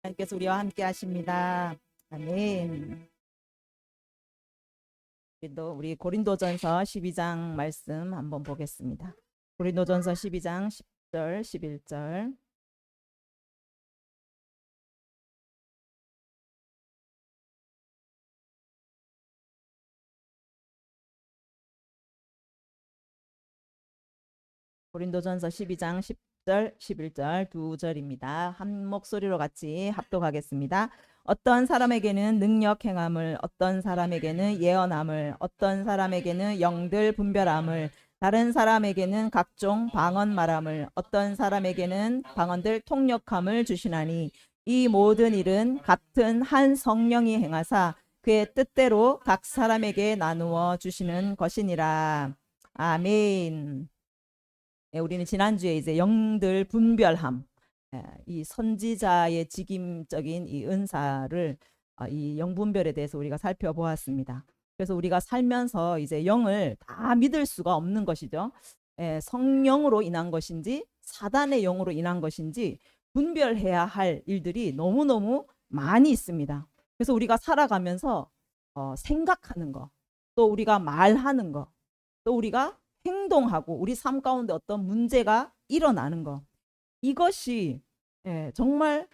하나님께서 우리와 함께 하십니다. 아멘. 우리 고린도전서 12장 말씀 한번 보겠습니다. 고린도전서 12장 10절 11절. 고린도전서 12장 10절 11절 두 절입니다. 한 목소리로 같이 합독하겠습니다. 어떤 사람에게는 능력 행함을, 어떤 사람에게는 예언함을, 어떤 사람에게는 영들 분별함을, 다른 사람에게는 각종 방언 말함을, 어떤 사람에게는 방언들 통역함을 주시나니 이 모든 일은 같은 한 성령이 행하사 그의 뜻대로 각 사람에게 나누어 주시는 것이니라. 아멘. 우리는 지난주에 이제 영들 분별함, 이 선지자의 직임적인 이 은사를 이 영분별에 대해서 우리가 살펴보았습니다. 그래서 우리가 살면서 이제 영을 다 믿을 수가 없는 것이죠. 성령으로 인한 것인지 사단의 영으로 인한 것인지 분별해야 할 일들이 너무너무 많이 있습니다. 그래서 우리가 살아가면서 생각하는 거, 또 우리가 말하는 거, 또 우리가 행동하고 우리 삶 가운데 어떤 문제가 일어나는 거, 이것이 정말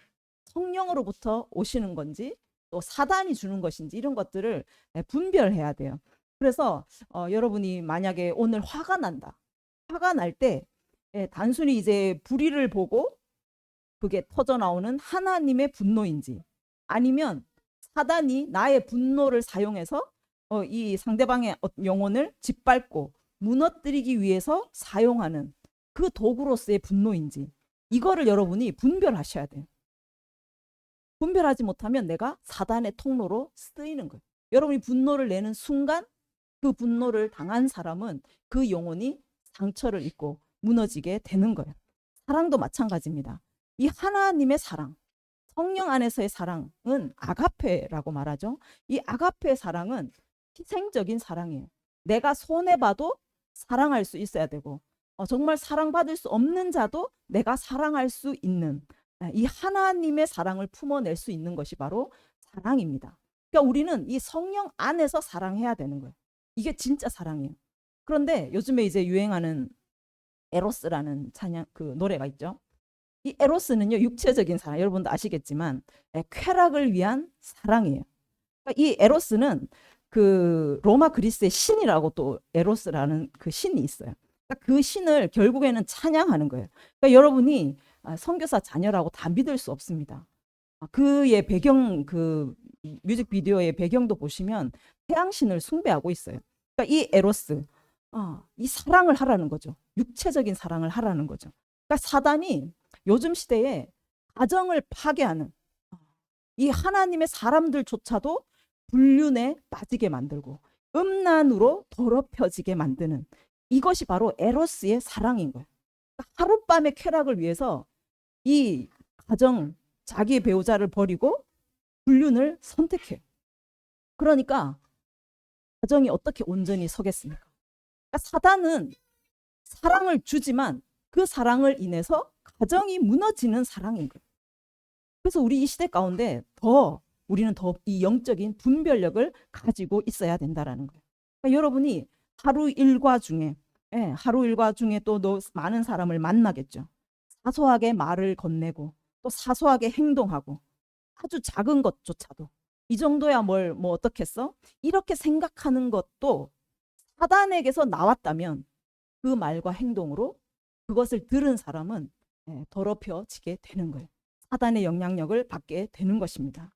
성령으로부터 오시는 건지 또 사단이 주는 것인지 이런 것들을 분별해야 돼요. 그래서 여러분이 만약에 오늘 화가 난다. 화가 날 때 단순히 이제 불의를 보고 그게 터져 나오는 하나님의 분노인지 아니면 사단이 나의 분노를 사용해서 이 상대방의 영혼을 짓밟고 무너뜨리기 위해서 사용하는 그 도구로서의 분노인지 이거를 여러분이 분별하셔야 돼요. 분별하지 못하면 내가 사단의 통로로 쓰이는 거예요. 여러분이 분노를 내는 순간 그 분노를 당한 사람은 그 영혼이 상처를 입고 무너지게 되는 거예요. 사랑도 마찬가지입니다. 이 하나님의 사랑, 성령 안에서의 사랑은 아가페라고 말하죠. 이 아가페 사랑은 희생적인 사랑이에요. 내가 손해봐도 사랑할 수 있어야 되고 정말 사랑받을 수 없는 자도 내가 사랑할 수 있는 이 하나님의 사랑을 품어낼 수 있는 것이 바로 사랑입니다. 그러니까 우리는 이 성령 안에서 사랑해야 되는 거예요. 이게 진짜 사랑이에요. 그런데 요즘에 이제 유행하는 에로스라는 찬양 그 노래가 있죠. 이 에로스는요 육체적인 사랑, 여러분도 아시겠지만 쾌락을 위한 사랑이에요. 그러니까 이 에로스는 그 로마 그리스의 신이라고 또 에로스라는 그 신이 있어요. 그러니까 그 신을 결국에는 찬양하는 거예요. 그러니까 여러분이 선교사 자녀라고 다 믿을 수 없습니다. 그의 배경 그 뮤직비디오의 배경도 보시면 태양신을 숭배하고 있어요. 그러니까 이 에로스, 이 사랑을 하라는 거죠. 육체적인 사랑을 하라는 거죠. 그러니까 사단이 요즘 시대에 가정을 파괴하는 이 하나님의 사람들조차도 불륜에 빠지게 만들고 음란으로 더럽혀지게 만드는 이것이 바로 에로스의 사랑인 거예요. 하룻밤의 쾌락을 위해서 이 가정, 자기의 배우자를 버리고 불륜을 선택해요. 그러니까 가정이 어떻게 온전히 서겠습니까? 그러니까 사단은 사랑을 주지만 그 사랑을 인해서 가정이 무너지는 사랑인 거예요. 그래서 우리 이 시대 가운데 우리는 더 이 영적인 분별력을 가지고 있어야 된다라는 거예요. 그러니까 여러분이 하루 일과 중에 또 많은 사람을 만나겠죠. 사소하게 말을 건네고 또 사소하게 행동하고 아주 작은 것조차도 이 정도야 뭐 어떻겠어? 이렇게 생각하는 것도 사단에게서 나왔다면 그 말과 행동으로 그것을 들은 사람은 더럽혀지게 되는 거예요. 사단의 영향력을 받게 되는 것입니다.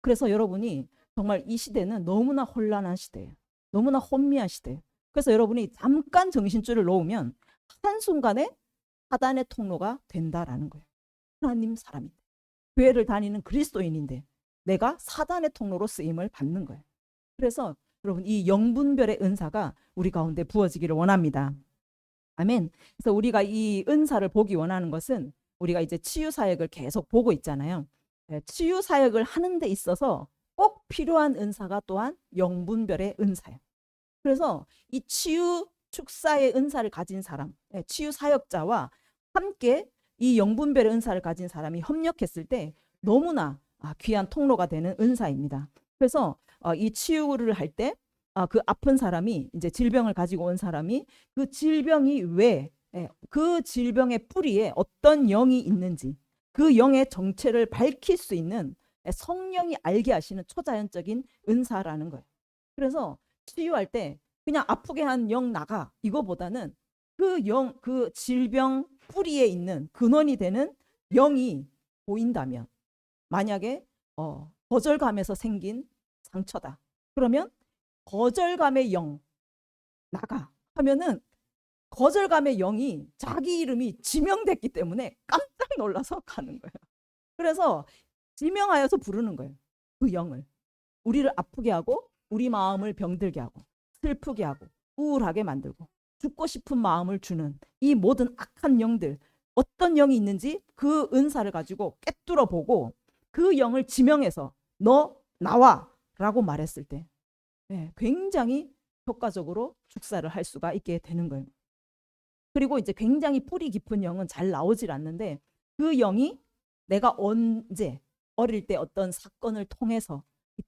그래서 여러분이 정말 이 시대는 너무나 혼란한 시대예요. 너무나 혼미한 시대예요. 그래서 여러분이 잠깐 정신줄을 놓으면 한순간에 사단의 통로가 된다라는 거예요. 하나님 사람인데, 교회를 다니는 그리스도인인데 내가 사단의 통로로 쓰임을 받는 거예요. 그래서 여러분 이 영분별의 은사가 우리 가운데 부어지기를 원합니다. 아멘. 그래서 우리가 이 은사를 보기 원하는 것은 우리가 이제 치유 사역을 계속 보고 있잖아요. 치유 사역을 하는 데 있어서 꼭 필요한 은사가 또한 영분별의 은사예요. 그래서 이 치유 축사의 은사를 가진 사람, 치유 사역자와 함께 이 영분별의 은사를 가진 사람이 협력했을 때 너무나 귀한 통로가 되는 은사입니다. 그래서 이 치유를 할 때 그 아픈 사람이 이제 질병을 가지고 온 사람이 그 질병이 왜 그 질병의 뿌리에 어떤 영이 있는지 그 영의 정체를 밝힐 수 있는 성령이 알게 하시는 초자연적인 은사라는 거예요. 그래서 치유할 때 그냥 아프게 한 영 나가 이거보다는 그 질병 뿌리에 있는 근원이 되는 영이 보인다면, 만약에 거절감에서 생긴 상처다. 그러면 거절감의 영 나가 하면은 거절감의 영이 자기 이름이 지명됐기 때문에 깜짝 놀라서 가는 거예요. 그래서 지명하여서 부르는 거예요. 그 영을. 우리를 아프게 하고 우리 마음을 병들게 하고 슬프게 하고 우울하게 만들고 죽고 싶은 마음을 주는 이 모든 악한 영들, 어떤 영이 있는지 그 은사를 가지고 꿰뚫어 보고 그 영을 지명해서 너 나와 라고 말했을 때 굉장히 효과적으로 축사를 할 수가 있게 되는 거예요. 그리고 이제 굉장히 뿌리 깊은 영은 잘 나오질 않는데 그 영이 내가 언제 어릴 때 어떤 사건을 통해서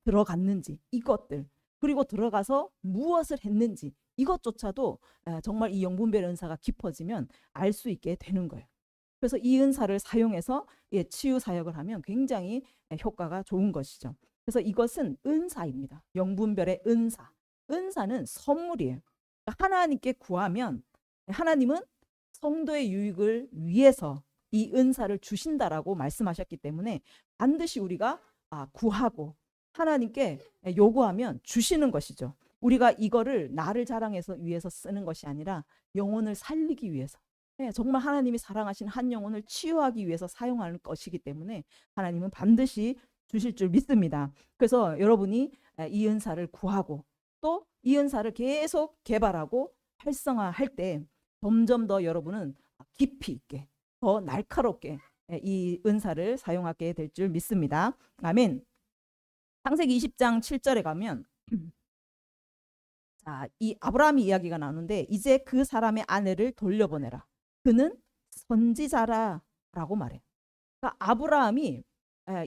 들어갔는지 이것들, 그리고 들어가서 무엇을 했는지 이것조차도 정말 이 영분별 은사가 깊어지면 알 수 있게 되는 거예요. 그래서 이 은사를 사용해서 치유 사역을 하면 굉장히 효과가 좋은 것이죠. 그래서 이것은 은사입니다. 영분별의 은사. 은사는 선물이에요. 하나님께 구하면 하나님은 성도의 유익을 위해서 이 은사를 주신다라고 말씀하셨기 때문에 반드시 우리가 구하고 하나님께 요구하면 주시는 것이죠. 우리가 이거를 나를 자랑해서 위해서 쓰는 것이 아니라 영혼을 살리기 위해서, 정말 하나님이 사랑하신 한 영혼을 치유하기 위해서 사용하는 것이기 때문에 하나님은 반드시 주실 줄 믿습니다. 그래서 여러분이 이 은사를 구하고 또 이 은사를 계속 개발하고 활성화할 때 점점 더 여러분은 깊이 있게 더 날카롭게 이 은사를 사용하게 될 줄 믿습니다. 아멘. 창세기 20장 7절에 가면 자, 이 아브라함 이야기가 나오는데 이제 그 사람의 아내를 돌려보내라. 그는 선지자라라고 말해요. 그러니까 아브라함이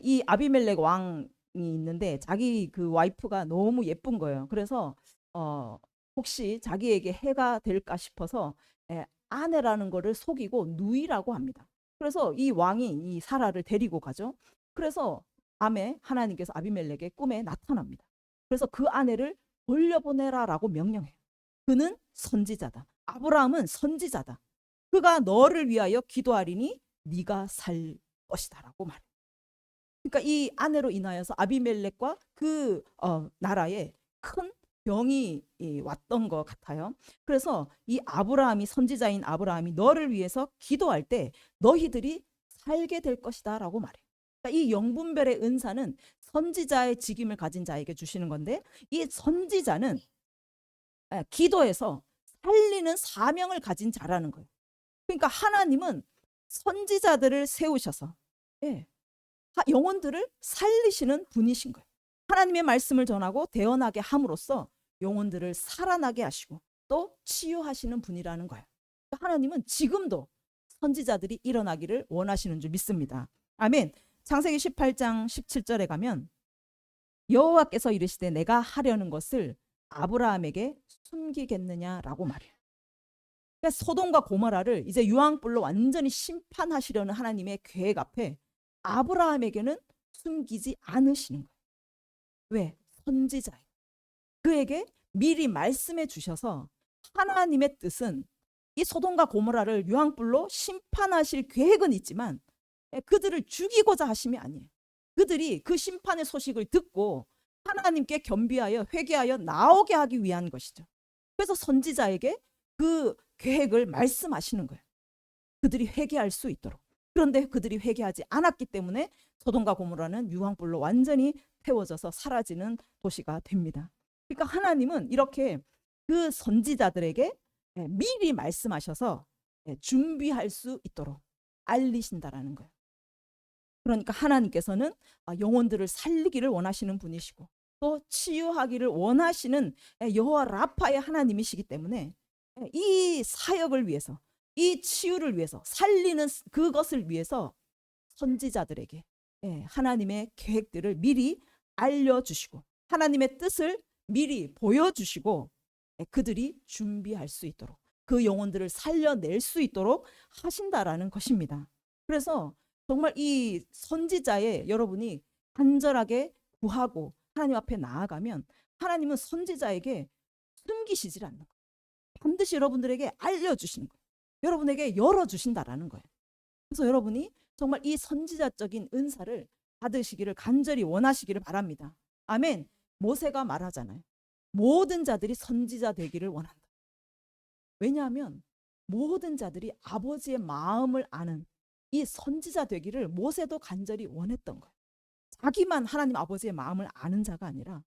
이 아비멜렉 왕이 있는데 자기 그 와이프가 너무 예쁜 거예요. 그래서 혹시 자기에게 해가 될까 싶어서 아내라는 거를 속이고 누이라고 합니다. 그래서 이 왕이 이 사라를 데리고 가죠. 그래서 밤에 하나님께서 아비멜렉의 꿈에 나타납니다. 그래서 그 아내를 돌려보내라라고 명령해요. 그는 선지자다. 아브라함은 선지자다. 그가 너를 위하여 기도하리니 네가 살 것이다라고 말해요. 그러니까 이 아내로 인하여서 아비멜렉과 그 나라에 큰 병이 왔던 것 같아요. 그래서 이 아브라함이, 선지자인 아브라함이 너를 위해서 기도할 때 너희들이 살게 될 것이다 라고 말해요. 그러니까 이 영분별의 은사는 선지자의 직임을 가진 자에게 주시는 건데 이 선지자는 기도해서 살리는 사명을 가진 자라는 거예요. 그러니까 하나님은 선지자들을 세우셔서 영혼들을 살리시는 분이신 거예요. 하나님의 말씀을 전하고 대언하게 함으로써 영혼들을 살아나게 하시고 또 치유하시는 분이라는 거예요. 하나님은 지금도 선지자들이 일어나기를 원하시는 줄 믿습니다. 아멘. 창세기 18장 17절에 가면 여호와께서 이르시되 내가 하려는 것을 아브라함에게 숨기겠느냐라고 말해요. 그러니까 소돔과 고모라를 이제 유황불로 완전히 심판하시려는 하나님의 계획 앞에 아브라함에게는 숨기지 않으시는 거예요. 왜? 선지자예요. 그에게 미리 말씀해 주셔서 하나님의 뜻은 이 소돔과 고모라를 유황불로 심판하실 계획은 있지만 그들을 죽이고자 하심이 아니에요. 그들이 그 심판의 소식을 듣고 하나님께 겸비하여 회개하여 나오게 하기 위한 것이죠. 그래서 선지자에게 그 계획을 말씀하시는 거예요. 그들이 회개할 수 있도록. 그런데 그들이 회개하지 않았기 때문에 소돔과 고모라는 유황불로 완전히 태워져서 사라지는 도시가 됩니다. 그러니까 하나님은 이렇게 그 선지자들에게 미리 말씀하셔서 준비할 수 있도록 알리신다라는 거예요. 그러니까 하나님께서는 영혼들을 살리기를 원하시는 분이시고 또 치유하기를 원하시는 여호와 라파의 하나님이시기 때문에 이 사역을 위해서, 이 치유를 위해서, 살리는 그것을 위해서 선지자들에게 하나님의 계획들을 미리 알려주시고 하나님의 뜻을 미리 보여주시고 그들이 준비할 수 있도록 그 영혼들을 살려낼 수 있도록 하신다라는 것입니다. 그래서 정말 이 선지자의 여러분이 간절하게 구하고 하나님 앞에 나아가면 하나님은 선지자에게 숨기시질 않는 거예요. 반드시 여러분들에게 알려주시는 거예요. 여러분에게 열어주신다라는 거예요. 그래서 여러분이 정말 이 선지자적인 은사를 받으시기를 간절히 원하시기를 바랍니다. 아멘. 모세가 말하잖아요. 모든 자들이 선지자 되기를 원한다. 왜냐하면 모든 자들이 아버지의 마음을 아는 이 선지자 되기를 모세도 간절히 원했던 거예요. 자기만 하나님 아버지의 마음을 아는 자가 아니라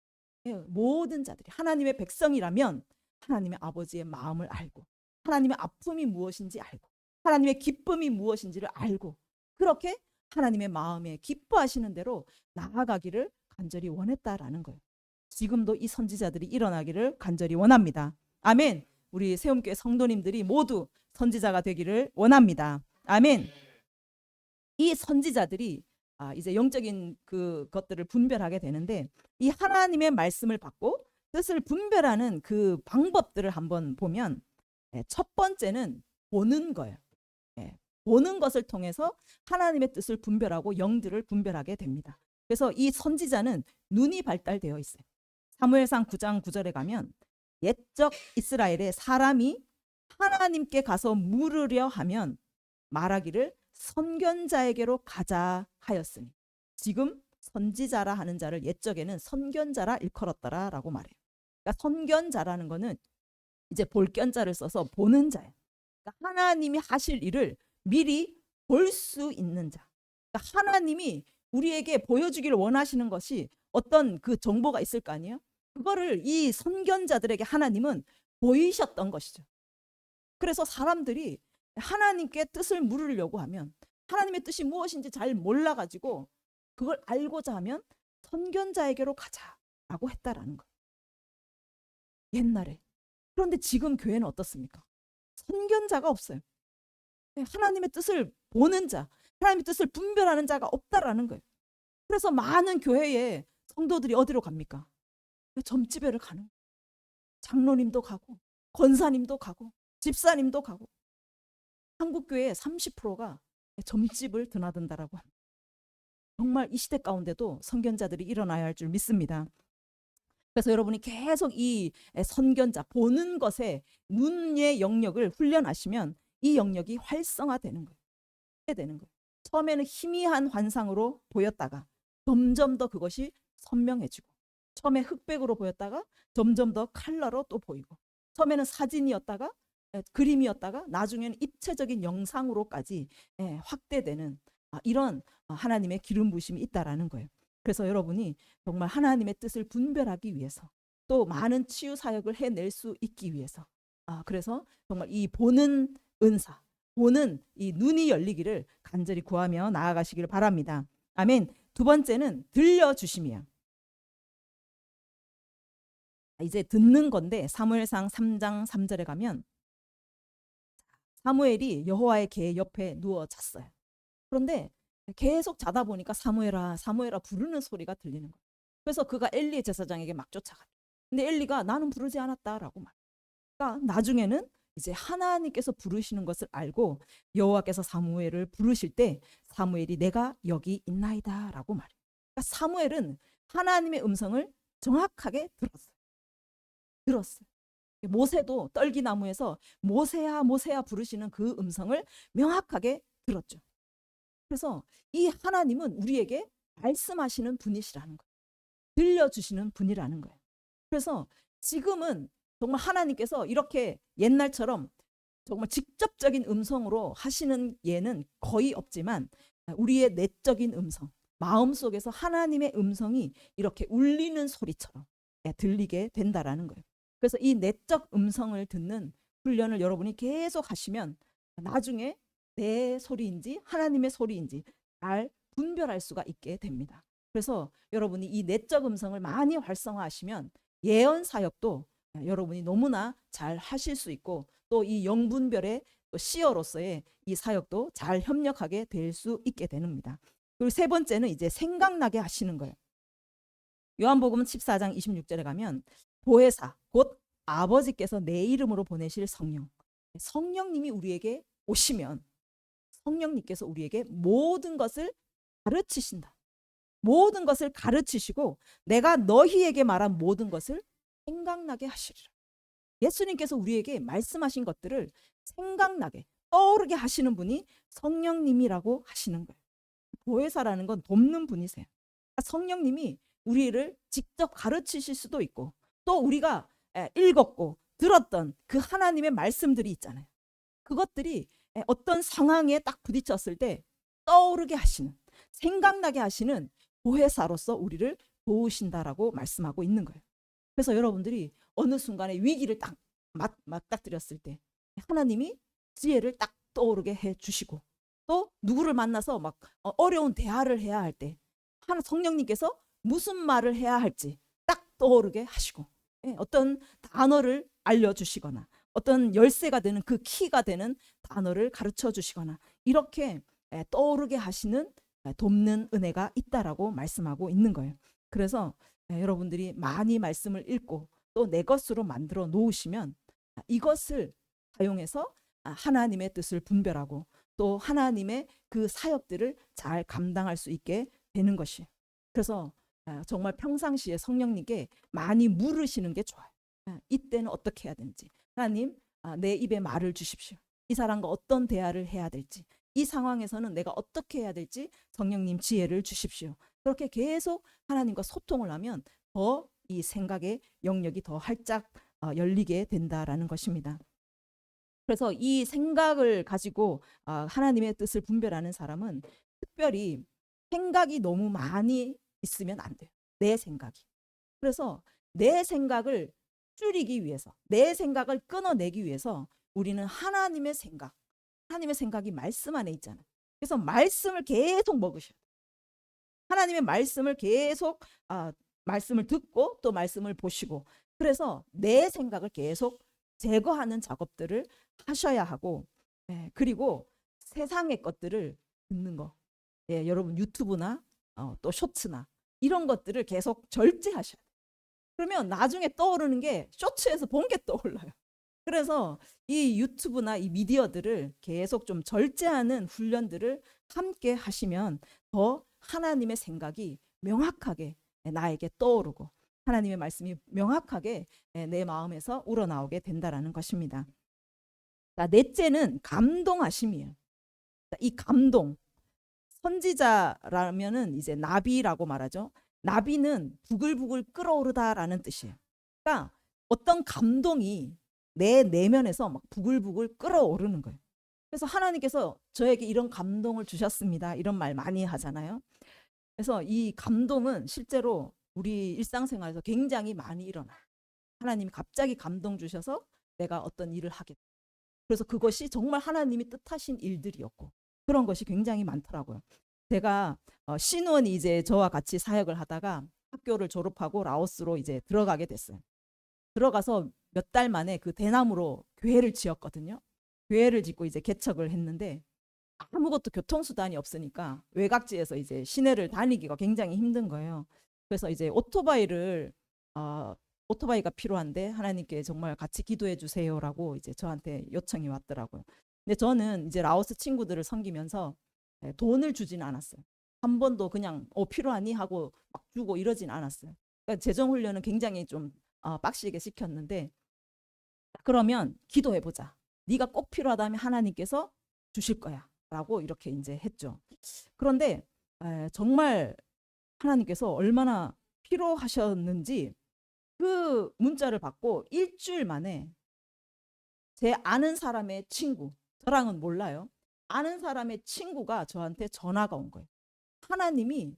모든 자들이 하나님의 백성이라면 하나님의 아버지의 마음을 알고 하나님의 아픔이 무엇인지 알고 하나님의 기쁨이 무엇인지를 알고 그렇게 하나님의 마음에 기뻐하시는 대로 나아가기를 간절히 원했다라는 거예요. 지금도 이 선지자들이 일어나기를 간절히 원합니다. 아멘. 우리 세움교회 성도님들이 모두 선지자가 되기를 원합니다. 아멘. 이 선지자들이 이제 영적인 그것들을 분별하게 되는데 이 하나님의 말씀을 받고 뜻을 분별하는 그 방법들을 한번 보면 첫 번째는 보는 거예요. 보는 것을 통해서 하나님의 뜻을 분별하고 영들을 분별하게 됩니다. 그래서 이 선지자는 눈이 발달되어 있어요. 사무엘상 9장 9절에 가면 옛적 이스라엘의 사람이 하나님께 가서 물으려 하면 말하기를 선견자에게로 가자 하였으니 지금 선지자라 하는 자를 옛적에는 선견자라 일컬었더라 라고 말해요. 그러니까 선견자라는 거는 이제 볼견자를 써서 보는 자예요. 그러니까 하나님이 하실 일을 미리 볼 수 있는 자. 그러니까 하나님이 우리에게 보여주기를 원하시는 것이 어떤 그 정보가 있을 거 아니에요? 그거를 이 선견자들에게 하나님은 보이셨던 것이죠. 그래서 사람들이 하나님께 뜻을 물으려고 하면 하나님의 뜻이 무엇인지 잘 몰라가지고 그걸 알고자 하면 선견자에게로 가자라고 했다라는 거예요. 옛날에. 그런데 지금 교회는 어떻습니까? 선견자가 없어요. 하나님의 뜻을 보는 자, 하나님의 뜻을 분별하는 자가 없다라는 거예요. 그래서 많은 교회에 성도들이 어디로 갑니까? 점집회를 가는 거예요. 장로님도 가고 권사님도 가고 집사님도 가고 한국교회의 30%가 점집을 드나든다라고 합니다. 정말 이 시대 가운데도 선견자들이 일어나야 할 줄 믿습니다. 그래서 여러분이 계속 이 선견자 보는 것에 눈의 영역을 훈련하시면 이 영역이 활성화되는 거예요. 되는 거예요. 처음에는 희미한 환상으로 보였다가 점점 더 그것이 선명해지고 처음에 흑백으로 보였다가 점점 더 컬러로 또 보이고 처음에는 사진이었다가 그림이었다가 나중에는 입체적인 영상으로까지 확대되는 이런 하나님의 기름 부심이 있다라는 거예요. 그래서 여러분이 정말 하나님의 뜻을 분별하기 위해서 또 많은 치유 사역을 해낼 수 있기 위해서 그래서 정말 이 보는 은사, 보는 이 눈이 열리기를 간절히 구하며 나아가시기를 바랍니다. 아멘. 두 번째는 들려주심이에요. 이제 듣는 건데 사무엘상 3장 3절에 가면 사무엘이 여호와의 궤 옆에 누워 잤어요. 그런데 계속 자다 보니까 사무엘아 사무엘아 부르는 소리가 들리는 거예요. 그래서 그가 엘리 제사장에게 막 쫓아가요. 근데 엘리가 나는 부르지 않았다라고 말해요. 그러니까 나중에는 이제 하나님께서 부르시는 것을 알고 여호와께서 사무엘을 부르실 때 사무엘이 내가 여기 있나이다라고 말해요. 그러니까 사무엘은 하나님의 음성을 정확하게 들었어요. 모세도 떨기나무에서 모세야 모세야 부르시는 그 음성을 명확하게 들었죠. 그래서 이 하나님은 우리에게 말씀하시는 분이시라는 거예요. 들려주시는 분이라는 거예요. 그래서 지금은 정말 하나님께서 이렇게 옛날처럼 정말 직접적인 음성으로 하시는 예는 거의 없지만 우리의 내적인 음성, 마음속에서 하나님의 음성이 이렇게 울리는 소리처럼 들리게 된다라는 거예요. 그래서 이 내적 음성을 듣는 훈련을 여러분이 계속 하시면 나중에 내 소리인지 하나님의 소리인지 잘 분별할 수가 있게 됩니다. 그래서 여러분이 이 내적 음성을 많이 활성화하시면 예언 사역도 여러분이 너무나 잘 하실 수 있고 또 이 영분별의 또 씨어로서의 이 사역도 잘 협력하게 될 수 있게 됩니다. 그리고 세 번째는 이제 생각나게 하시는 거예요. 요한복음 14장 26절에 가면 보혜사 곧 아버지께서 내 이름으로 보내실 성령, 성령님이 우리에게 오시면 성령님께서 우리에게 모든 것을 가르치신다. 모든 것을 가르치시고 내가 너희에게 말한 모든 것을 생각나게 하시리라. 예수님께서 우리에게 말씀하신 것들을 생각나게 떠오르게 하시는 분이 성령님이라고 하시는 거예요. 보혜사라는 건 돕는 분이세요. 그러니까 성령님이 우리를 직접 가르치실 수도 있고 또 우리가 읽었고 들었던 그 하나님의 말씀들이 있잖아요. 그것들이 어떤 상황에 딱 부딪혔을 때 떠오르게 하시는, 생각나게 하시는 보혜사로서 우리를 도우신다라고 말씀하고 있는 거예요. 그래서 여러분들이 어느 순간에 위기를 딱 맞닥뜨렸을 때 하나님이 지혜를 딱 떠오르게 해주시고 또 누구를 만나서 막 어려운 대화를 해야 할 때 성령님께서 무슨 말을 해야 할지 딱 떠오르게 하시고 어떤 단어를 알려주시거나 어떤 열쇠가 되는 그 키가 되는 단어를 가르쳐 주시거나 이렇게 떠오르게 하시는 돕는 은혜가 있다라고 말씀하고 있는 거예요. 그래서 여러분들이 많이 말씀을 읽고 또 내 것으로 만들어 놓으시면 이것을 사용해서 하나님의 뜻을 분별하고 또 하나님의 그 사역들을 잘 감당할 수 있게 되는 것이에요. 그래서 정말 평상시에 성령님께 많이 물으시는 게 좋아요. 이때는 어떻게 해야 되는지. 하나님, 내 입에 말을 주십시오. 이 사람과 어떤 대화를 해야 될지, 이 상황에서는 내가 어떻게 해야 될지 성령님 지혜를 주십시오. 그렇게 계속 하나님과 소통을 하면 더 이 생각의 영역이 더 활짝 열리게 된다라는 것입니다. 그래서 이 생각을 가지고 하나님의 뜻을 분별하는 사람은 특별히 생각이 너무 많이 있으면 안 돼요. 내 생각이. 그래서 내 생각을 줄이기 위해서, 내 생각을 끊어내기 위해서 우리는 하나님의 생각이 말씀 안에 있잖아요. 그래서 말씀을 계속 먹으셔야 돼요. 하나님의 말씀을 계속 말씀을 듣고 또 말씀을 보시고 그래서 내 생각을 계속 제거하는 작업들을 하셔야 하고 그리고 세상의 것들을 듣는 거 여러분 유튜브나 또 쇼츠나 이런 것들을 계속 절제하셔야 돼요. 그러면 나중에 떠오르는 게 쇼츠에서 본 게 떠올라요. 그래서 이 유튜브나 이 미디어들을 계속 좀 절제하는 훈련들을 함께 하시면 더 하나님의 생각이 명확하게 나에게 떠오르고 하나님의 말씀이 명확하게 내 마음에서 우러나오게 된다라는 것입니다. 자, 넷째는 감동하심이에요. 이 감동. 선지자라면은 이제 나비라고 말하죠. 나비는 부글부글 끓어오르다라는 뜻이에요. 그러니까 어떤 감동이 내 내면에서 막 부글부글 끓어오르는 거예요. 그래서 하나님께서 저에게 이런 감동을 주셨습니다. 이런 말 많이 하잖아요. 그래서 이 감동은 실제로 우리 일상생활에서 굉장히 많이 일어나요. 하나님이 갑자기 감동 주셔서 내가 어떤 일을 하게 돼요. 그래서 그것이 정말 하나님이 뜻하신 일들이었고 그런 것이 굉장히 많더라고요. 제가 신원이 이제 저와 같이 사역을 하다가 학교를 졸업하고 라오스로 이제 들어가게 됐어요. 들어가서 몇 달 만에 그 대나무로 교회를 지었거든요. 교회를 짓고 이제 개척을 했는데 아무것도 교통수단이 없으니까 외곽지에서 이제 시내를 다니기가 굉장히 힘든 거예요. 그래서 이제 오토바이가 필요한데 하나님께 정말 같이 기도해 주세요라고 이제 저한테 요청이 왔더라고요. 근데 저는 이제 라오스 친구들을 섬기면서 돈을 주진 않았어요. 한 번도 그냥 필요하니 하고 막 주고 이러진 않았어요. 그러니까 재정 훈련은 굉장히 좀 빡시게 시켰는데 그러면 기도해 보자. 네가 꼭 필요하다면 하나님께서 주실 거야. 라고 이렇게 이제 했죠. 그런데 정말 하나님께서 얼마나 필요하셨는지 그 문자를 받고 일주일 만에 제 아는 사람의 친구, 저랑은 몰라요. 아는 사람의 친구가 저한테 전화가 온 거예요. 하나님이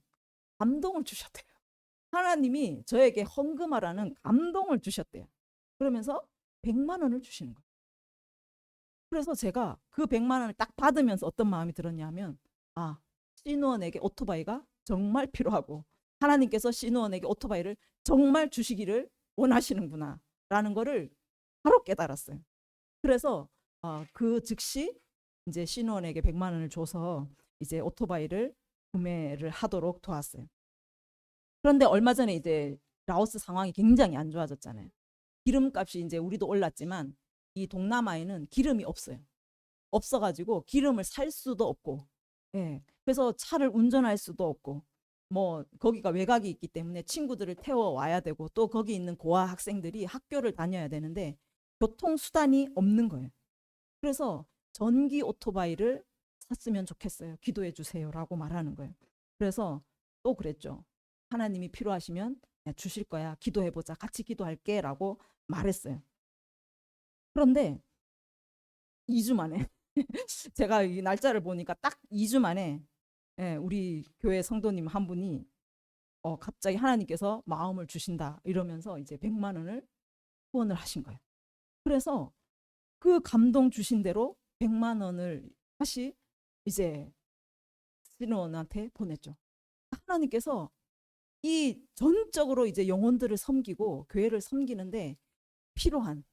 감동을 주셨대요. 하나님이 저에게 헌금하라는 감동을 주셨대요. 그러면서 100만 원을 주시는 거예요. 그래서 제가 그 100만 원을 딱 받으면서 어떤 마음이 들었냐면 시누원에게 오토바이가 정말 필요하고 하나님께서 시누원에게 오토바이를 정말 주시기를 원하시는구나 라는 거를 바로 깨달았어요. 그래서 그 즉시 이제 신원에게 100만 원을 줘서 이제 오토바이를 구매를 하도록 도왔어요. 그런데 얼마 전에 이제 라오스 상황이 굉장히 안 좋아졌잖아요. 기름값이 이제 우리도 올랐지만 이 동남아에는 기름이 없어요. 없어가지고 기름을 살 수도 없고, 예. 그래서 차를 운전할 수도 없고, 뭐 거기가 외곽이 있기 때문에 친구들을 태워 와야 되고 또 거기 있는 고아 학생들이 학교를 다녀야 되는데 교통 수단이 없는 거예요. 그래서 전기 오토바이를 샀으면 좋겠어요. 기도해 주세요라고 말하는 거예요. 그래서 또 그랬죠. 하나님이 필요하시면 주실 거야. 기도해 보자. 같이 기도할게라고 말했어요. 그런데 2주 만에 제가 이 날짜를 보니까 딱 2주 만에 우리 교회 성도님 한 분이 갑자기 하나님께서 마음을 주신다 이러면서 이제 100만 원을 후원을 하신 거예요. 그래서 그 감동 주신 대로 100만 원을 다시 이제 신원한테 보냈죠. 하나님께서 이 전적으로 이제 영혼들을 섬기고 교회를 섬기는데 필요한,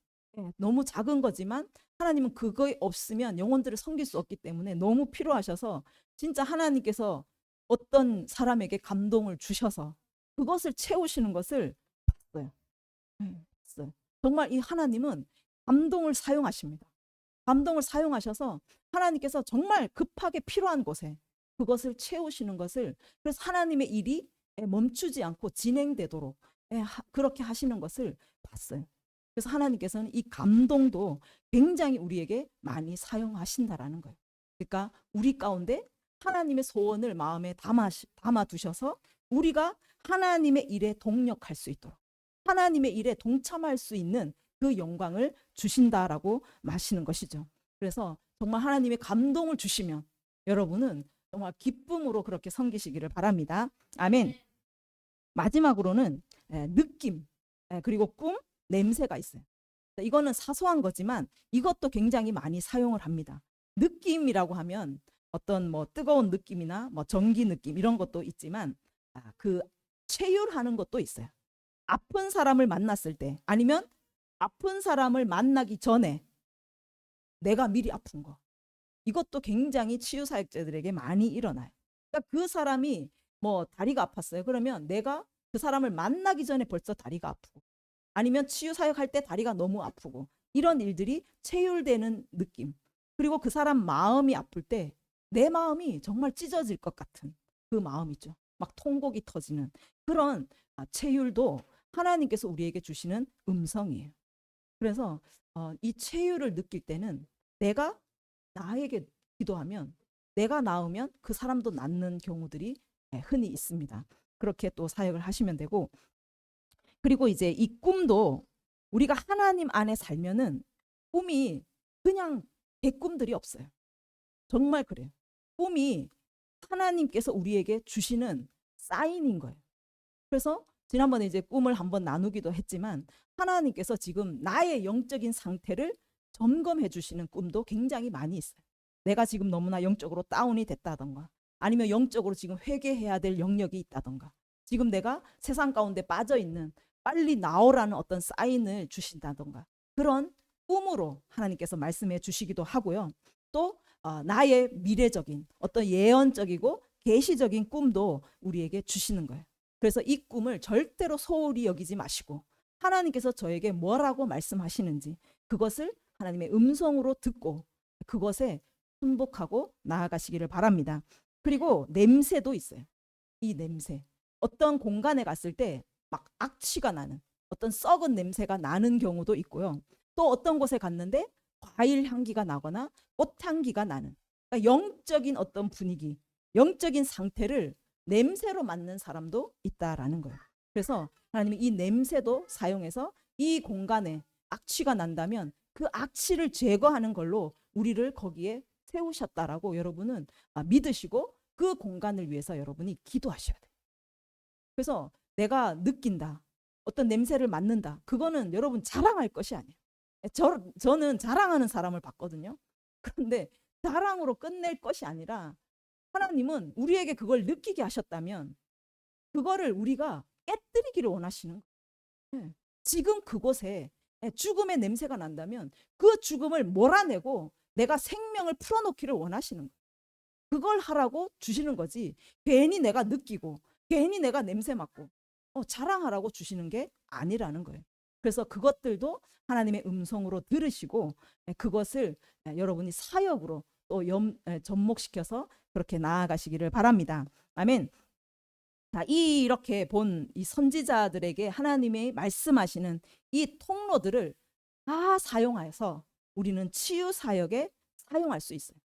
너무 작은 거지만 하나님은 그거 없으면 영혼들을 섬길 수 없기 때문에 너무 필요하셔서 진짜 하나님께서 어떤 사람에게 감동을 주셔서 그것을 채우시는 것을 봤어요. 봤어요. 정말 이 하나님은 감동을 사용하십니다. 감동을 사용하셔서 하나님께서 정말 급하게 필요한 곳에 그것을 채우시는 것을, 그래서 하나님의 일이 멈추지 않고 진행되도록 그렇게 하시는 것을 봤어요. 그래서 하나님께서는 이 감동도 굉장히 우리에게 많이 사용하신다라는 거예요. 그러니까 우리 가운데 하나님의 소원을 마음에 담아 두셔서 우리가 하나님의 일에 동력할 수 있도록, 하나님의 일에 동참할 수 있는 그 영광을 주신다라고 마시는 것이죠. 그래서 정말 하나님의 감동을 주시면 여러분은 정말 기쁨으로 그렇게 섬기시기를 바랍니다. 아멘. 마지막으로는 느낌, 그리고 꿈, 냄새가 있어요. 이거는 사소한 거지만 이것도 굉장히 많이 사용을 합니다. 느낌이라고 하면 어떤 뭐 뜨거운 느낌이나 뭐 전기 느낌 이런 것도 있지만 그 체휼하는 것도 있어요. 아픈 사람을 만났을 때 아니면 아픈 사람을 만나기 전에 내가 미리 아픈 거, 이것도 굉장히 치유사역자들에게 많이 일어나요. 그러니까 그 사람이 뭐 다리가 아팠어요. 그러면 내가 그 사람을 만나기 전에 벌써 다리가 아프고, 아니면 치유사역할 때 다리가 너무 아프고, 이런 일들이 체휼되는 느낌. 그리고 그 사람 마음이 아플 때 내 마음이 정말 찢어질 것 같은 그 마음이죠. 막 통곡이 터지는 그런 체휼도 하나님께서 우리에게 주시는 음성이에요. 그래서 이 체휼을 느낄 때는 내가 나에게 기도하면, 내가 나으면 그 사람도 낫는 경우들이 흔히 있습니다. 그렇게 또 사역을 하시면 되고, 그리고 이제 이 꿈도 우리가 하나님 안에 살면은 꿈이 그냥 개꿈들이 없어요. 정말 그래요. 꿈이 하나님께서 우리에게 주시는 사인인 거예요. 그래서 지난번에 이제 꿈을 한번 나누기도 했지만 하나님께서 지금 나의 영적인 상태를 점검해 주시는 꿈도 굉장히 많이 있어요. 내가 지금 너무나 영적으로 다운이 됐다던가, 아니면 영적으로 지금 회개해야 될 영역이 있다던가, 지금 내가 세상 가운데 빠져 있는, 빨리 나오라는 어떤 사인을 주신다던가, 그런 꿈으로 하나님께서 말씀해 주시기도 하고요. 또 나의 미래적인 어떤 예언적이고 계시적인 꿈도 우리에게 주시는 거예요. 그래서 이 꿈을 절대로 소홀히 여기지 마시고 하나님께서 저에게 뭐라고 말씀하시는지 그것을 하나님의 음성으로 듣고 그것에 순복하고 나아가시기를 바랍니다. 그리고 냄새도 있어요. 이 냄새. 어떤 공간에 갔을 때 막 악취가 나는, 어떤 썩은 냄새가 나는 경우도 있고요. 또 어떤 곳에 갔는데 과일 향기가 나거나 꽃 향기가 나는, 그러니까 영적인 어떤 분위기, 영적인 상태를 냄새로 맡는 사람도 있다라는 거예요. 그래서 하나님이 이 냄새도 사용해서 이 공간에 악취가 난다면 그 악취를 제거하는 걸로 우리를 거기에 세우셨다라고 여러분은 믿으시고 그 공간을 위해서 여러분이 기도하셔야 돼요. 그래서 내가 느낀다, 어떤 냄새를 맡는다, 그거는 여러분 자랑할 것이 아니에요. 저는 자랑하는 사람을 봤거든요. 그런데 자랑으로 끝낼 것이 아니라 하나님은 우리에게 그걸 느끼게 하셨다면 그거를 우리가 깨뜨리기를 원하시는 거예요. 지금 그곳에 죽음의 냄새가 난다면 그 죽음을 몰아내고 내가 생명을 풀어놓기를 원하시는 거예요. 그걸 하라고 주시는 거지. 괜히 내가 느끼고 괜히 내가 냄새 맡고 자랑하라고 주시는 게 아니라는 거예요. 그래서 그것들도 하나님의 음성으로 들으시고 그것을 여러분이 사역으로 또 접목시켜서 그렇게 나아가시기를 바랍니다. 아멘. 자, 이렇게 본 이 선지자들에게 하나님이 말씀하시는 이 통로들을 다 사용해서 우리는 치유 사역에 사용할 수 있어요.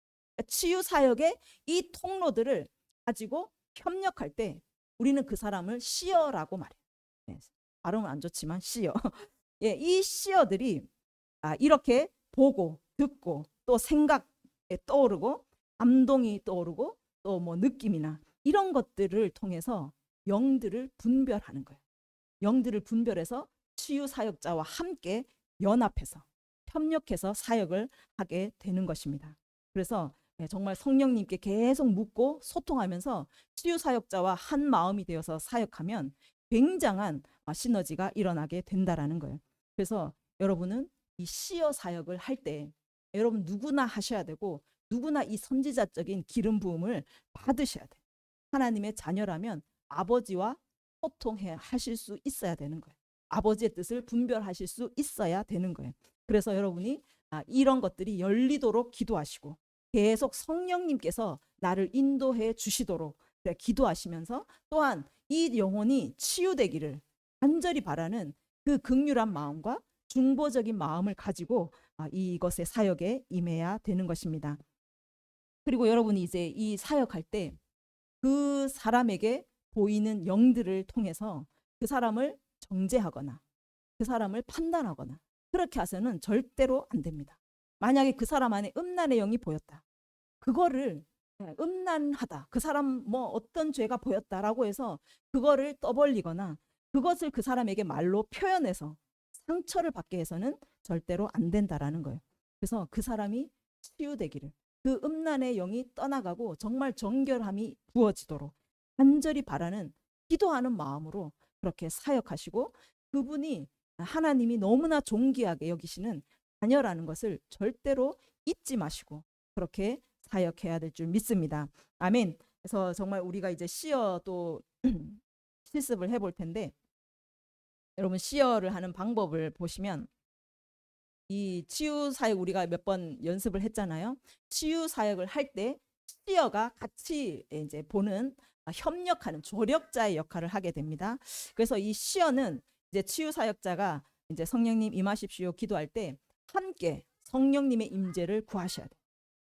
치유 사역의 이 통로들을 가지고 협력할 때 우리는 그 사람을 시어라고 말해요. 네, 발음은 안 좋지만 시어. 예, 이 시어들이 이렇게 보고 듣고 또 생각에 떠오르고 감동이 떠오르고 또 뭐 느낌이나 이런 것들을 통해서 영들을 분별하는 거예요. 영들을 분별해서 치유 사역자와 함께 연합해서 협력해서 사역을 하게 되는 것입니다. 그래서 정말 성령님께 계속 묻고 소통하면서 치유 사역자와 한 마음이 되어서 사역하면 굉장한 시너지가 일어나게 된다라는 거예요. 그래서 여러분은 이 시어 사역을 할 때 여러분 누구나 하셔야 되고 누구나 이 선지자적인 기름 부음을 받으셔야 돼요. 하나님의 자녀라면 아버지와 소통해 하실 수 있어야 되는 거예요. 아버지의 뜻을 분별하실 수 있어야 되는 거예요. 그래서 여러분이 이런 것들이 열리도록 기도하시고 계속 성령님께서 나를 인도해 주시도록 기도하시면서 또한 이 영혼이 치유되기를 간절히 바라는 그 긍휼한 마음과 중보적인 마음을 가지고 이것의 사역에 임해야 되는 것입니다. 그리고 여러분이 이제 이 사역할 때 그 사람에게 보이는 영들을 통해서 그 사람을 정죄하거나 그 사람을 판단하거나 그렇게 해서는 절대로 안 됩니다. 만약에 그 사람 안에 음란의 영이 보였다. 그거를 음란하다. 그 사람 뭐 어떤 죄가 보였다라고 해서 그거를 떠벌리거나 그것을 그 사람에게 말로 표현해서 상처를 받게 해서는 절대로 안 된다라는 거예요. 그래서 그 사람이 치유되기를 그 음란의 영이 떠나가고 정말 정결함이 부어지도록 간절히 바라는 기도하는 마음으로 그렇게 사역하시고 그분이 하나님이 너무나 존귀하게 여기시는 자녀라는 것을 절대로 잊지 마시고 그렇게 사역해야 될 줄 믿습니다. 아멘. 그래서 정말 우리가 이제 시어 또 실습을 해볼 텐데 여러분 시어를 하는 방법을 보시면 이 치유 사역 우리가 몇 번 연습을 했잖아요. 치유 사역을 할 때 시어가 같이 이제 보는 협력하는 조력자의 역할을 하게 됩니다. 그래서 이 시어는 이제 치유 사역자가 이제 성령님 임하십시오 기도할 때 함께 성령님의 임재를 구하셔야 돼요.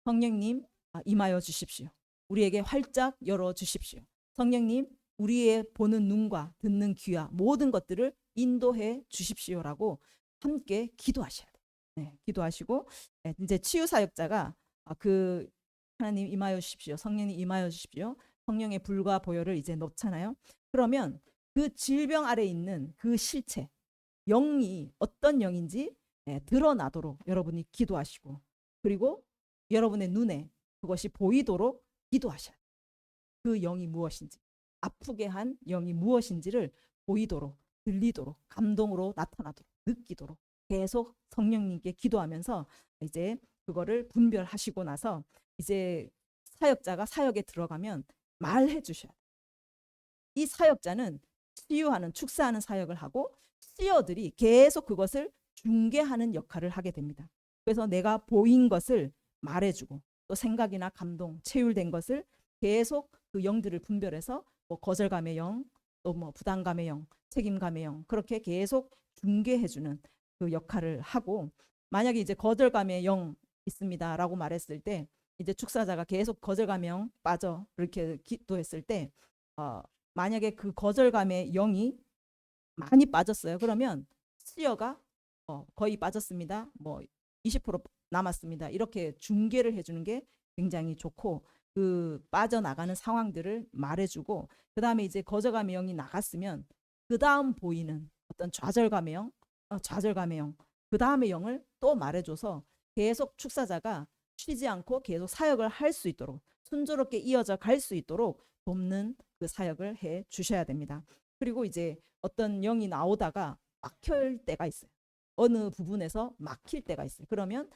성령님 임하여 주십시오. 우리에게 활짝 열어 주십시오. 성령님 우리의 보는 눈과 듣는 귀와 모든 것들을 인도해 주십시오라고 함께 기도하셔야 돼요. 네, 기도하시고 이제 치유 사역자가 그 하나님 임하여 주십시오. 성령님 임하여 주십시오. 성령의 불과 보혈을 이제 넣잖아요. 그러면 그 질병 아래 있는 그 실체 영이 어떤 영인지 드러나도록 여러분이 기도하시고 그리고 여러분의 눈에 그것이 보이도록 기도하셔야 돼요. 그 영이 무엇인지 아프게 한 영이 무엇인지를 보이도록 들리도록 감동으로 나타나도록 느끼도록 계속 성령님께 기도하면서 이제 그거를 분별하시고 나서 이제 사역자가 사역에 들어가면 말해 주셔야 돼요. 이 사역자는 치유하는 축사하는 사역을 하고 시어들이 계속 그것을 중개하는 역할을 하게 됩니다. 그래서 내가 보인 것을 말해주고 또 생각이나 감동, 체휼된 것을 계속 그 영들을 분별해서 뭐 거절감의 영, 또 뭐 부담감의 영, 책임감의 영 그렇게 계속 중개해주는 그 역할을 하고 만약에 이제 거절감의 영 있습니다라고 말했을 때 이제 축사자가 계속 거절감의 영 빠져 이렇게 기도했을 때 만약에 그 거절감의 영이 많이 빠졌어요. 그러면 시어가 거의 빠졌습니다. 뭐 20% 남았습니다. 이렇게 중개를 해주는 게 굉장히 좋고 그 빠져나가는 상황들을 말해주고 그 다음에 이제 거절감의 영이 나갔으면 그 다음 보이는 어떤 좌절감의 영, 좌절감의 영, 그 다음의 영을 또 말해줘서 계속 축사자가 쉬지 않고 계속 사역을 할 수 있도록 순조롭게 이어져 갈 수 있도록 돕는 그 사역을 해 주셔야 됩니다. 그리고 이제 어떤 영이 나오다가 막힐 때가 있어요. 어느 부분에서 막힐 때가 있어요. 그러면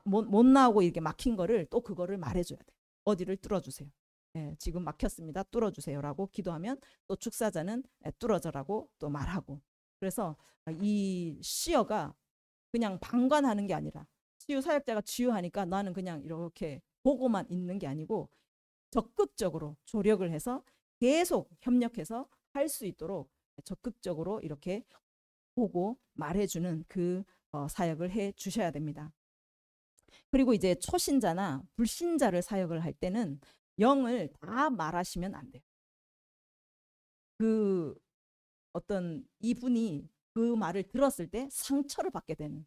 못 나오고 이렇게 막힌 거를 또 그거를 말해줘야 돼요. 어디를 뚫어주세요. 예, 지금 막혔습니다. 뚫어주세요라고 기도하면 또 축사자는 뚫어져라고 또 말하고. 그래서 이 시어가 그냥 방관하는 게 아니라 치유 사역자가 치유하니까 나는 그냥 이렇게 보고만 있는 게 아니고 적극적으로 조력을 해서 계속 협력해서 할 수 있도록 적극적으로 이렇게 보고 말해주는 그 사역을 해 주셔야 됩니다. 그리고 이제 초신자나 불신자를 사역을 할 때는 영을 다 말하시면 안 돼요. 그 어떤 이분이 그 말을 들었을 때 상처를 받게 되는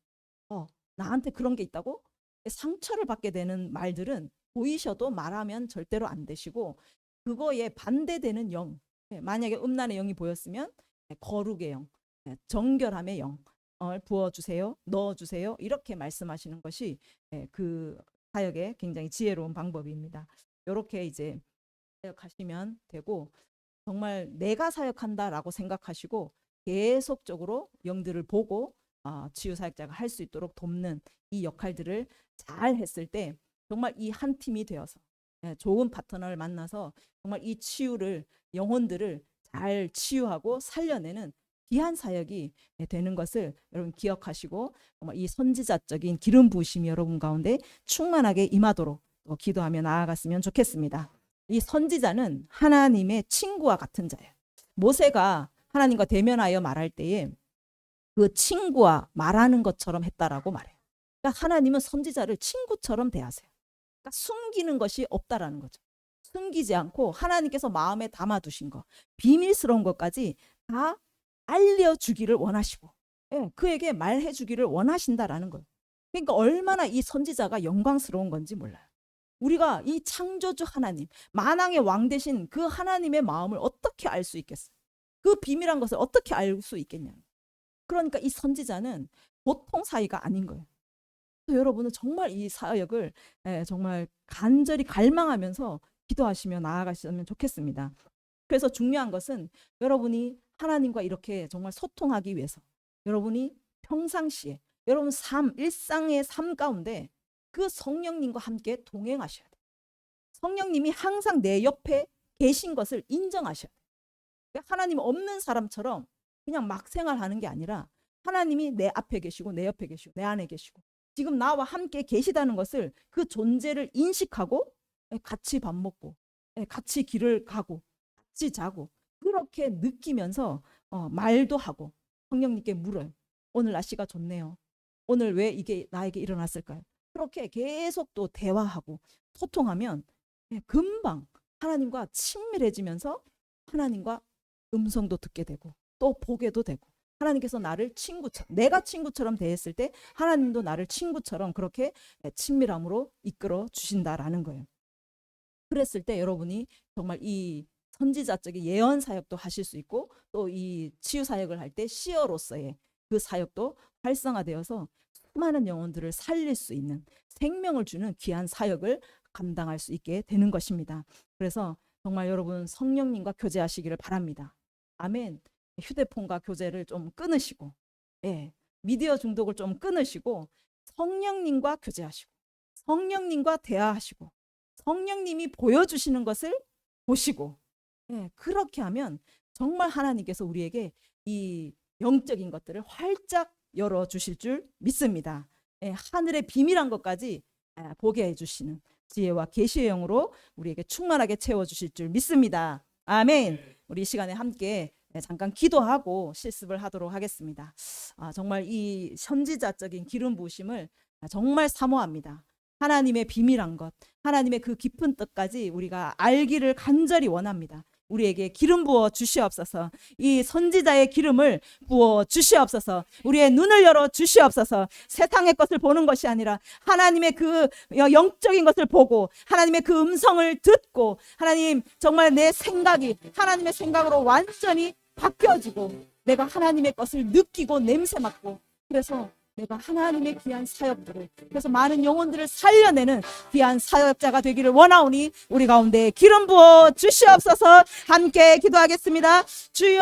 나한테 그런 게 있다고? 상처를 받게 되는 말들은 보이셔도 말하면 절대로 안 되시고 그거에 반대되는 영 만약에 음란의 영이 보였으면 거룩의 영, 정결함의 영을 부어주세요, 넣어주세요 이렇게 말씀하시는 것이 그 사역의 굉장히 지혜로운 방법입니다. 이렇게 이제 사역하시면 되고 정말 내가 사역한다라고 생각하시고 계속적으로 영들을 보고 치유 사역자가 할 수 있도록 돕는 이 역할들을 잘 했을 때 정말 이 한 팀이 되어서 좋은 파트너를 만나서 정말 이 치유를 영혼들을 잘 치유하고 살려내는 귀한 사역이 되는 것을 여러분 기억하시고 정말 이 선지자적인 기름 부으심이 여러분 가운데 충만하게 임하도록 기도하며 나아갔으면 좋겠습니다. 이 선지자는 하나님의 친구와 같은 자예요. 모세가 하나님과 대면하여 말할 때에 그 친구와 말하는 것처럼 했다라고 말해요. 그러니까 하나님은 선지자를 친구처럼 대하세요. 그러니까 숨기는 것이 없다라는 거죠. 숨기지 않고 하나님께서 마음에 담아두신 것, 비밀스러운 것까지 다 알려주기를 원하시고 그에게 말해주기를 원하신다라는 거예요. 그러니까 얼마나 이 선지자가 영광스러운 건지 몰라요. 우리가 이 창조주 하나님, 만왕의 왕 되신 그 하나님의 마음을 어떻게 알 수 있겠어요? 그 비밀한 것을 어떻게 알 수 있겠냐. 그러니까 이 선지자는 보통 사이가 아닌 거예요. 여러분은 정말 이 사역을 정말 간절히 갈망하면서 기도하시며 나아가시면 좋겠습니다. 그래서 중요한 것은 여러분이 하나님과 이렇게 정말 소통하기 위해서 여러분이 평상시에 여러분 일상의 삶 가운데 그 성령님과 함께 동행하셔야 돼요. 성령님이 항상 내 옆에 계신 것을 인정하셔야 돼요. 하나님 없는 사람처럼 그냥 막 생활하는 게 아니라 하나님이 내 앞에 계시고 내 옆에 계시고 내 안에 계시고 지금 나와 함께 계시다는 것을 그 존재를 인식하고 같이 밥 먹고 같이 길을 가고 같이 자고 그렇게 느끼면서 말도 하고 성령님께 물어요. 오늘 날씨가 좋네요. 오늘 왜 이게 나에게 일어났을까요? 그렇게 계속 또 대화하고 소통하면 금방 하나님과 친밀해지면서 하나님과 음성도 듣게 되고 또 보게도 되고 하나님께서 나를 친구처럼 내가 친구처럼 대했을 때 하나님도 나를 친구처럼 그렇게 친밀함으로 이끌어 주신다라는 거예요. 그랬을 때 여러분이 정말 이 선지자적인 예언 사역도 하실 수 있고 또 이 치유 사역을 할 때 시어로서의 그 사역도 활성화되어서 수많은 영혼들을 살릴 수 있는 생명을 주는 귀한 사역을 감당할 수 있게 되는 것입니다. 그래서 정말 여러분 성령님과 교제하시기를 바랍니다. 아멘. 휴대폰과 교제를 좀 끊으시고 미디어 중독을 좀 끊으시고 성령님과 교제하시고 성령님과 대화하시고 성령님이 보여주시는 것을 보시고 그렇게 하면 정말 하나님께서 우리에게 이 영적인 것들을 활짝 열어주실 줄 믿습니다. 하늘의 비밀한 것까지 보게 해주시는 지혜와 계시의 영으로 우리에게 충만하게 채워주실 줄 믿습니다. 아멘. 우리 이 시간에 함께 잠깐 기도하고 실습을 하도록 하겠습니다. 정말 이 선지자적인 기름 부으심을 정말 사모합니다. 하나님의 비밀한 것, 하나님의 그 깊은 뜻까지 우리가 알기를 간절히 원합니다. 우리에게 기름 부어 주시옵소서. 이 선지자의 기름을 부어 주시옵소서. 우리의 눈을 열어 주시옵소서. 세상의 것을 보는 것이 아니라 하나님의 그 영적인 것을 보고 하나님의 그 음성을 듣고 하나님 정말 내 생각이 하나님의 생각으로 완전히 바뀌어지고 내가 하나님의 것을 느끼고 냄새 맡고 그래서 내가 하나님의 귀한 사역들을 그래서 많은 영혼들을 살려내는 귀한 사역자가 되기를 원하오니 우리 가운데 기름 부어 주시옵소서. 함께 기도하겠습니다. 주여